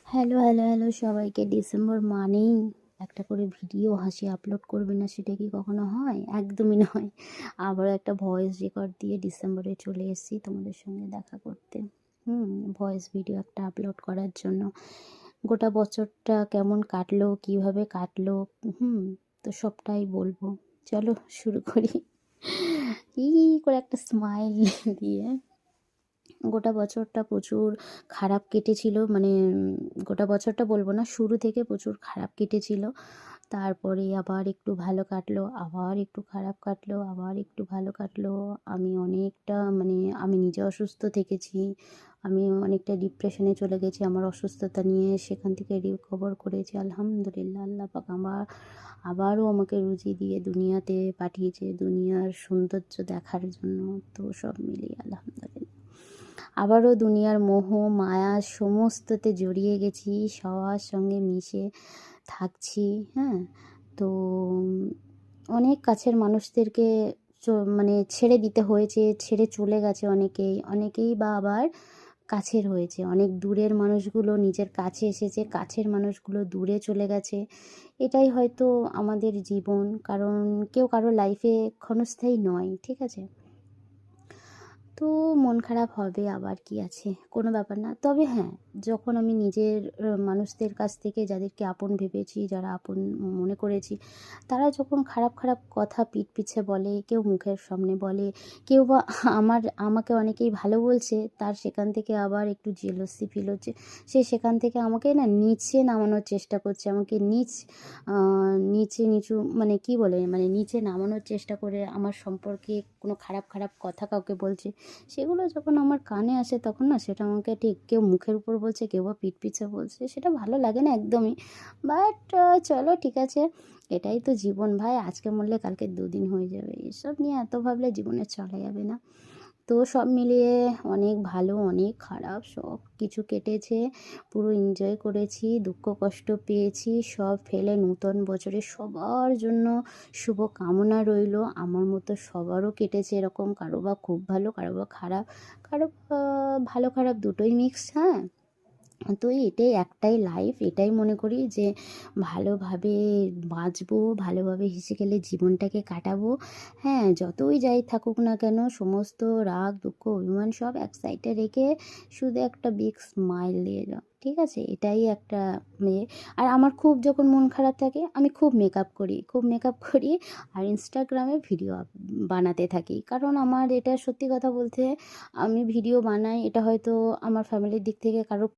Hello, hello, hello সবাইকে। December মানেই একটা করে ভিডিও হাসি আপলোড করবে না, সেটা কি কখনো হয়? একদমই নয়। আবারও একটা ভয়েস রেকর্ড দিয়ে ডিসেম্বরে চলে এসেছি তোমাদের সঙ্গে দেখা করতে। ভয়েস ভিডিও একটা আপলোড করার জন্য। গোটা বছরটা কেমন কাটলো, কিভাবে কাটলো, হুম, তো সবটাই বলবো। চলো শুরু করি। করে একটা স্মাইল দিয়ে। গোটা বছরটা প্রচুর খারাপ কেটেছিল, মানে গোটা বছরটা বলবো না, শুরু থেকে প্রচুর খারাপ কেটেছিল। তারপরে আবার একটু ভালো কাটলো, আবার একটু খারাপ কাটলো, আবার একটু ভালো কাটলো। আমি অনেকটা, মানে আমি নিজে অসুস্থ থেকেছি। আমি অনেকটা ডিপ্রেশনে চলে গেছি আমার অসুস্থতা নিয়ে, সেখান থেকে রিকভার করেছি আলহামদুলিল্লাহ। আল্লাহ পাক আবারও আমাকে রুজি দিয়ে দুনিয়াতে পাঠিয়েছে দুনিয়ার সৌন্দর্য দেখার জন্য। তো সব মিলিয়ে আলহামদুলিল্লাহ। আবারও দুনিয়ার মোহ মায়া সমস্ততে জড়িয়ে গেছি, সবার সঙ্গে মিশে থাকছি। হ্যাঁ, তো অনেক কাছের মানুষদেরকে মানে ছেড়ে দিতে হয়েছে, ছেড়ে চলে গেছে অনেকেই, অনেকেই বা আবার কাছের হয়েছে। অনেক দূরের মানুষগুলো নিজের কাছে এসেছে, কাছের মানুষগুলো দূরে চলে গেছে। এটাই হয়তো আমাদের জীবন, কারণ কেউ কারো লাইফে ক্ষণস্থায়ী নয়, ঠিক আছে? তো মন খারাপ হবে, আবার কি আছে, কোনো ব্যাপার না। তবে হ্যাঁ, যখন আমি নিজের মানুষদের কাছ থেকে যাদেরকে আপন ভেবেছি, যারা আপন মনে করেছি, তারা যখন খারাপ খারাপ কথা পিঠ পিছে বলে, কেউ মুখের সামনে বলে, কেউ বা আমাকে অনেকেই ভালো বলছে, তার সেখান থেকে আবার একটু জেলাসি ফিল হচ্ছে। সে সেখান থেকে আমাকে না নিচে নামানোর চেষ্টা করছে, আমাকে নিচু, মানে কি বলে, মানে নিচে নামানোর চেষ্টা করে আমার সম্পর্কে কোনো খারাপ খারাপ কথা কাউকে বলছে। সেগুলো যখন আমার কানে আসে তখন না সেটা আমাকে ঠিক, কেউ মুখের উপর বলছে, কেউ বা পিঠ পিছে বলছে, সেটা ভালো লাগে না একদমই। বাট চলো ঠিক আছে, এটাই তো জীবন ভাই। আজকে মরলে কালকে দুদিন হয়ে যাবে, এসব নিয়ে এত ভাবলে জীবনে চলা যাবে না। তো সব মিলিয়ে অনেক ভালো, অনেক খারাপ, সব কিছু কেটেছে। পুরো এনজয় করেছি, দুঃখ কষ্ট পেয়েছি, সব ফেলে নূতন বছরে সবার জন্য শুভ কামনা রইলো। আমার মতো সবারও কেটেছে এরকম, কারো বা খুব ভালো, কারো বা খারাপ, কারো বা ভালো খারাপ দুটোই মিক্সড। হ্যাঁ, তো এটাই একটাই লাইফ, এটাই মনে করি যে ভালোভাবে বাঁচবো, ভালোভাবে হেসে খেলে জীবনটাকে কাটাবো। হ্যাঁ, যতই যাই থাকুক না কেন, সমস্ত রাগ দুঃখ অভিমান সব এক সাইডে রেখে শুধু একটা বিগ স্মাইল দিয়ে যাও, ঠিক আছে? এটাই একটা মেয়ে। আর আমার খুব যখন মন খারাপ থাকে, আমি খুব মেকআপ করি, খুব মেকআপ করি, আর ইনস্টাগ্রামে ভিডিও বানাতে থাকি। কারণ আমার এটা সত্যি কথা বলতে, আমি ভিডিও বানাই, এটা হয়তো আমার ফ্যামিলির দিক থেকে কারো